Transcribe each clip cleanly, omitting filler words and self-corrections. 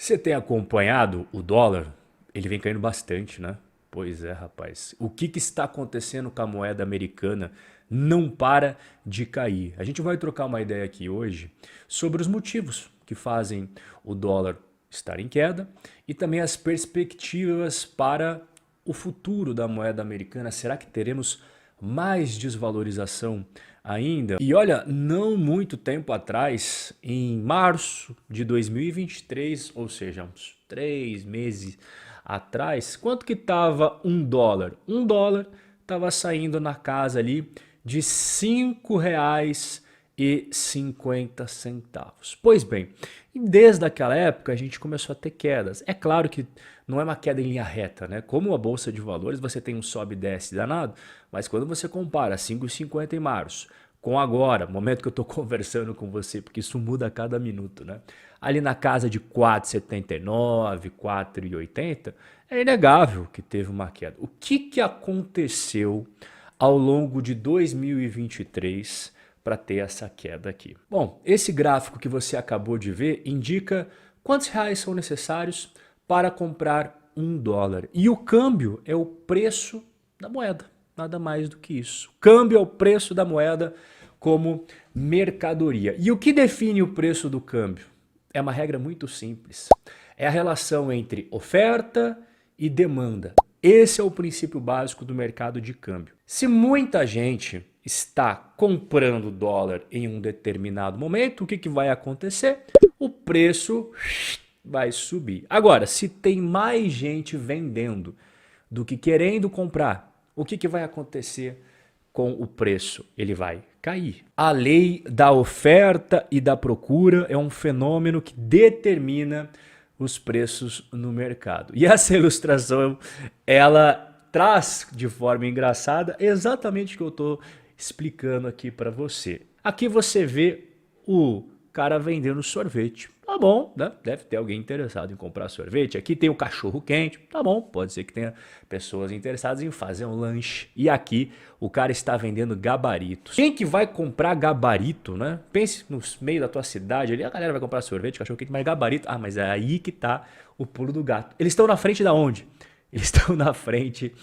Você tem acompanhado o dólar? Ele vem caindo bastante, né? Pois é, rapaz. O que está acontecendo com a moeda americana? Não para de cair. A gente vai trocar uma ideia aqui hoje sobre os motivos que fazem o dólar estar em queda e também as perspectivas para o futuro da moeda americana. Será que teremos mais desvalorização ainda? E olha, não muito tempo atrás, em março de 2023, ou seja, uns 3 meses atrás, quanto que estava um dólar? Um dólar estava saindo na casa ali de R$ 5,50. Pois bem, e desde aquela época a gente começou a ter quedas. É claro que não é uma queda em linha reta, né? Como a bolsa de valores, você tem um sobe e desce danado, mas quando você compara 5,50 em março com agora, momento que eu estou conversando com você, porque isso muda a cada minuto, né? Ali na casa de 4,79, 4,80, é inegável que teve uma queda. O que aconteceu ao longo de 2023 para ter essa queda aqui? Bom, esse gráfico que você acabou de ver indica quantos reais são necessários para comprar um dólar. E o câmbio é o preço da moeda, nada mais do que isso. O câmbio é o preço da moeda como mercadoria. E o que define o preço do câmbio? É uma regra muito simples. É a relação entre oferta e demanda. Esse é o princípio básico do mercado de câmbio. Se muita gente está comprando dólar em um determinado momento, o que vai acontecer? O preço vai subir. Agora, se tem mais gente vendendo do que querendo comprar, o que vai acontecer com o preço? Ele vai cair. A lei da oferta e da procura é um fenômeno que determina os preços no mercado. E essa ilustração, ela traz de forma engraçada exatamente o que eu estou explicando aqui para você. Aqui você vê o cara vendendo sorvete. Tá bom, né? Deve ter alguém interessado em comprar sorvete. Aqui tem o cachorro quente. Tá bom, pode ser que tenha pessoas interessadas em fazer um lanche. E aqui o cara está vendendo gabaritos. Quem que vai comprar gabarito, né? Pense no meio da tua cidade ali, a galera vai comprar sorvete, cachorro quente, mas gabarito. Ah, mas é aí que tá o pulo do gato. Eles estão na frente da onde? Eles estão na frente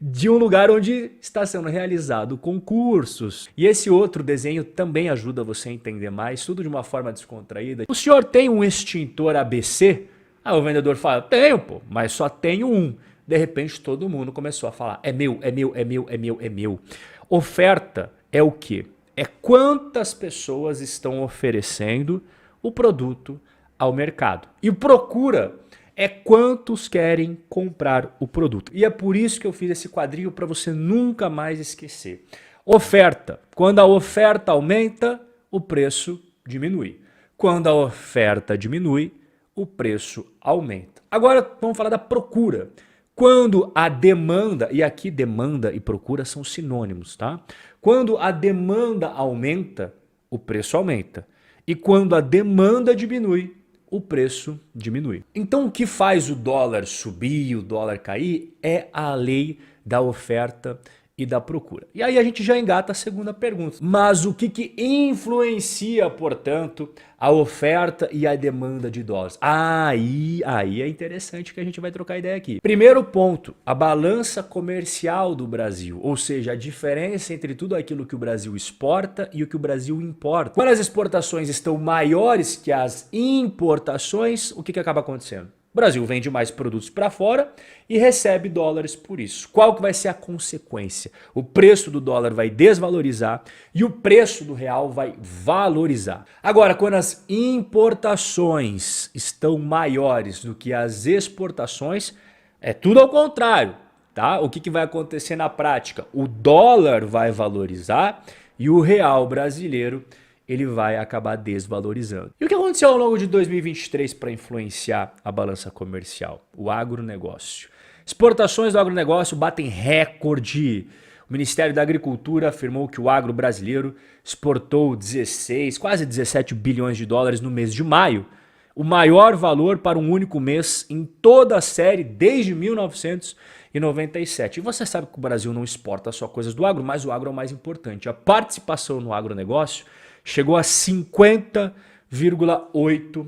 de um lugar onde está sendo realizado concursos. E esse outro desenho também ajuda você a entender mais, tudo de uma forma descontraída. O senhor tem um extintor ABC? Aí o vendedor fala, tenho, pô, mas só tenho um. De repente todo mundo começou a falar, é meu, é meu, é meu, é meu, é meu. Oferta é o quê? É quantas pessoas estão oferecendo o produto ao mercado. E procura é quantos querem comprar o produto. E é por isso que eu fiz esse quadrinho para você nunca mais esquecer. Oferta. Quando a oferta aumenta, o preço diminui. Quando a oferta diminui, o preço aumenta. Agora vamos falar da procura. Quando a demanda, e aqui demanda e procura são sinônimos, tá? Quando a demanda aumenta, o preço aumenta. E quando a demanda diminui, o preço diminui. Então o que faz o dólar subir e o dólar cair é a lei da oferta e da procura. E aí a gente já engata a segunda pergunta. Mas o que influencia, portanto, a oferta e a demanda de dólares? Aí é interessante que a gente vai trocar ideia aqui. Primeiro ponto, a balança comercial do Brasil, ou seja, a diferença entre tudo aquilo que o Brasil exporta e o que o Brasil importa. Quando as exportações estão maiores que as importações, o que acaba acontecendo? O Brasil vende mais produtos para fora e recebe dólares por isso. Qual que vai ser a consequência? O preço do dólar vai desvalorizar e o preço do real vai valorizar. Agora, quando as importações estão maiores do que as exportações, é tudo ao contrário, tá? O que vai acontecer na prática? O dólar vai valorizar e o real brasileiro ele vai acabar desvalorizando. E o que aconteceu ao longo de 2023 para influenciar a balança comercial? O agronegócio. Exportações do agronegócio batem recorde. O Ministério da Agricultura afirmou que o agro brasileiro exportou 16, quase 17 bilhões de dólares no mês de maio. O maior valor para um único mês em toda a série desde 1997. E você sabe que o Brasil não exporta só coisas do agro, mas o agro é o mais importante. A participação no agronegócio chegou a 50,8%.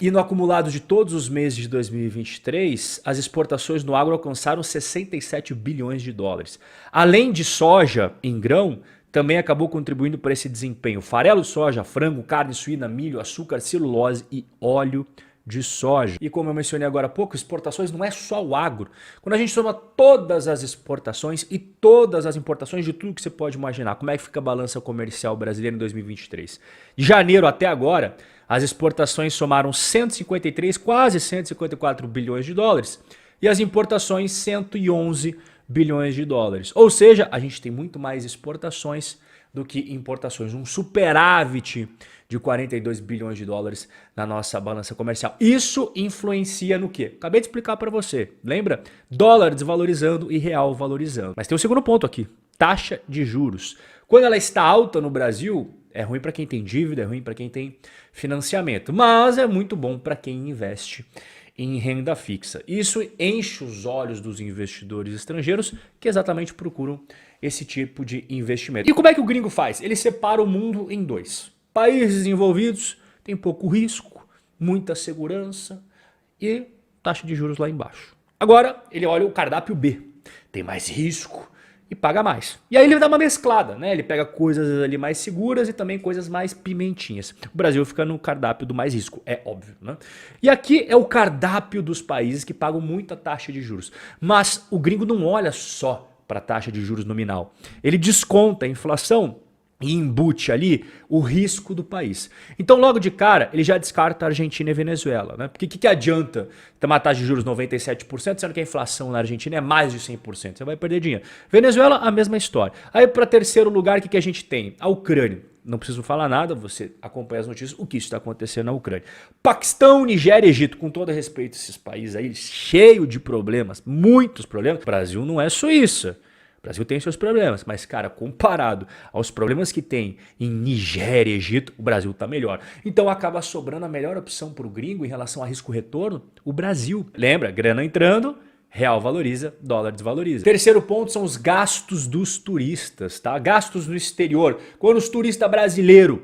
E no acumulado de todos os meses de 2023, as exportações no agro alcançaram 67 bilhões de dólares. Além de soja em grão, também acabou contribuindo para esse desempenho. Farelo de soja, frango, carne suína, milho, açúcar, celulose e óleo de soja. E como eu mencionei agora há pouco, exportações não é só o agro. Quando a gente soma todas as exportações e todas as importações de tudo que você pode imaginar, como é que fica a balança comercial brasileira em 2023? De janeiro até agora, as exportações somaram 153, quase 154 bilhões de dólares e as importações 111 bilhões de dólares. Ou seja, a gente tem muito mais exportações do que importações, um superávit de 42 bilhões de dólares na nossa balança comercial. Isso influencia no quê? Acabei de explicar para você, lembra? Dólar desvalorizando e real valorizando. Mas tem um segundo ponto aqui, taxa de juros. Quando ela está alta no Brasil, é ruim para quem tem dívida, é ruim para quem tem financiamento, mas é muito bom para quem investe em renda fixa. Isso enche os olhos dos investidores estrangeiros que exatamente procuram esse tipo de investimento. E como é que o gringo faz? Ele separa o mundo em dois. Países desenvolvidos têm pouco risco, muita segurança e taxa de juros lá embaixo. Agora ele olha o cardápio B, tem mais risco e paga mais. E aí ele dá uma mesclada, né? Ele pega coisas ali mais seguras e também coisas mais pimentinhas. O Brasil fica no cardápio do mais risco, é óbvio, né? E aqui é o cardápio dos países que pagam muita taxa de juros. Mas o gringo não olha só para a taxa de juros nominal. Ele desconta a inflação e embute ali o risco do país. Então logo de cara ele já descarta a Argentina e Venezuela, né? Porque o que adianta ter uma taxa de juros 97%, sendo que a inflação na Argentina é mais de 100%, você vai perder dinheiro. Venezuela, a mesma história. Aí para terceiro lugar, o que a gente tem? A Ucrânia. Não preciso falar nada, você acompanha as notícias, o que está acontecendo na Ucrânia. Paquistão, Nigéria e Egito, com todo respeito a esses países aí, cheio de problemas, muitos problemas. O Brasil não é Suíça. O Brasil tem seus problemas, mas, cara, comparado aos problemas que tem em Nigéria e Egito, o Brasil tá melhor. Então acaba sobrando a melhor opção para o gringo em relação a risco-retorno, o Brasil. Lembra, grana entrando, real valoriza, dólar desvaloriza. Terceiro ponto são os gastos dos turistas, tá? Gastos no exterior. Quando os turistas brasileiro,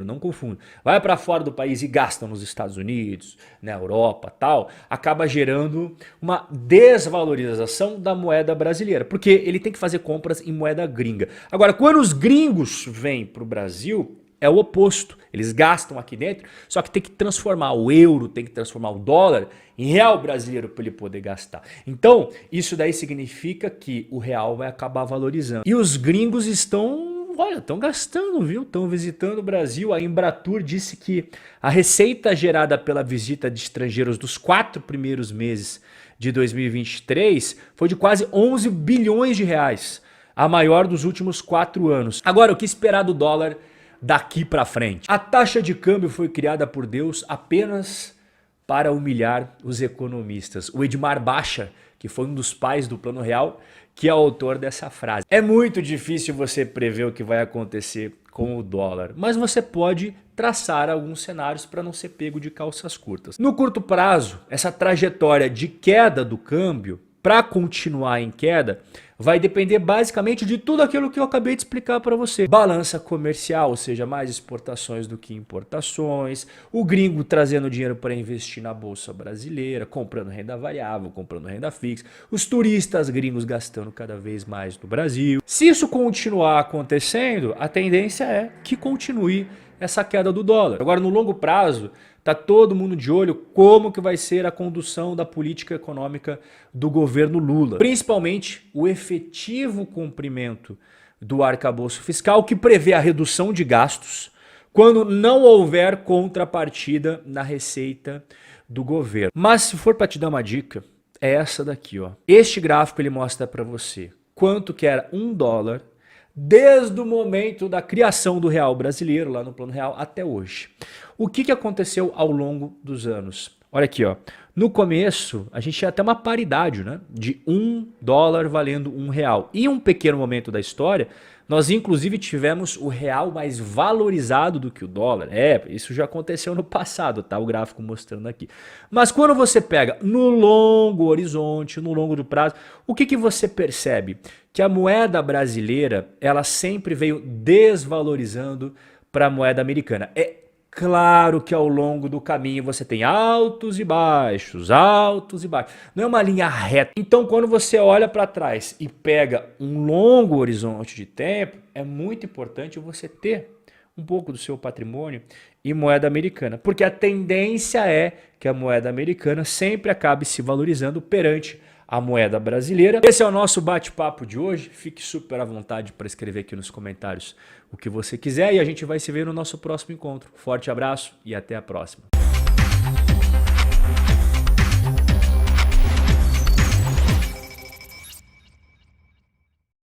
não confundo, vai para fora do país e gastam nos Estados Unidos, na Europa, tal, acaba gerando uma desvalorização da moeda brasileira, porque ele tem que fazer compras em moeda gringa. Agora, quando os gringos vêm para o Brasil, é o oposto. Eles gastam aqui dentro, só que tem que transformar o euro, tem que transformar o dólar em real brasileiro para ele poder gastar. Então, isso daí significa que o real vai acabar valorizando. E os gringos estão gastando, viu? Estão visitando o Brasil. A Embratur disse que a receita gerada pela visita de estrangeiros dos 4 primeiros meses de 2023 foi de quase 11 bilhões de reais, a maior dos últimos 4 anos. Agora, o que esperar do dólar daqui para frente? A taxa de câmbio foi criada por Deus apenas para humilhar os economistas. O Edmar Baixa, que foi um dos pais do Plano Real, que é o autor dessa frase. É muito difícil você prever o que vai acontecer com o dólar, mas você pode traçar alguns cenários para não ser pego de calças curtas. No curto prazo, essa trajetória de queda do câmbio, para continuar em queda, vai depender basicamente de tudo aquilo que eu acabei de explicar para você. Balança comercial, ou seja, mais exportações do que importações, o gringo trazendo dinheiro para investir na bolsa brasileira, comprando renda variável, comprando renda fixa, os turistas gringos gastando cada vez mais no Brasil. Se isso continuar acontecendo, a tendência é que continue essa queda do dólar. Agora, no longo prazo, tá todo mundo de olho como que vai ser a condução da política econômica do governo Lula. Principalmente o efetivo cumprimento do arcabouço fiscal, que prevê a redução de gastos quando não houver contrapartida na receita do governo. Mas se for para te dar uma dica, é essa daqui, ó. Este gráfico ele mostra para você quanto que era $1 desde o momento da criação do real brasileiro, lá no Plano Real, até hoje. O que aconteceu ao longo dos anos? Olha aqui, ó. No começo, a gente tinha até uma paridade, né? De $1 valendo R$1. E em um pequeno momento da história, nós inclusive tivemos o real mais valorizado do que o dólar. Isso já aconteceu no passado, tá? O gráfico mostrando aqui. Mas quando você pega no longo horizonte, no longo do prazo, o que você percebe? Que a moeda brasileira, ela sempre veio desvalorizando para a moeda americana. É Claro que ao longo do caminho você tem altos e baixos, altos e baixos. Não é uma linha reta. Então, quando você olha para trás e pega um longo horizonte de tempo, é muito importante você ter um pouco do seu patrimônio em moeda americana, porque a tendência é que a moeda americana sempre acabe se valorizando perante a moeda brasileira. Esse é o nosso bate-papo de hoje. Fique super à vontade para escrever aqui nos comentários o que você quiser e a gente vai se ver no nosso próximo encontro. Forte abraço e até a próxima.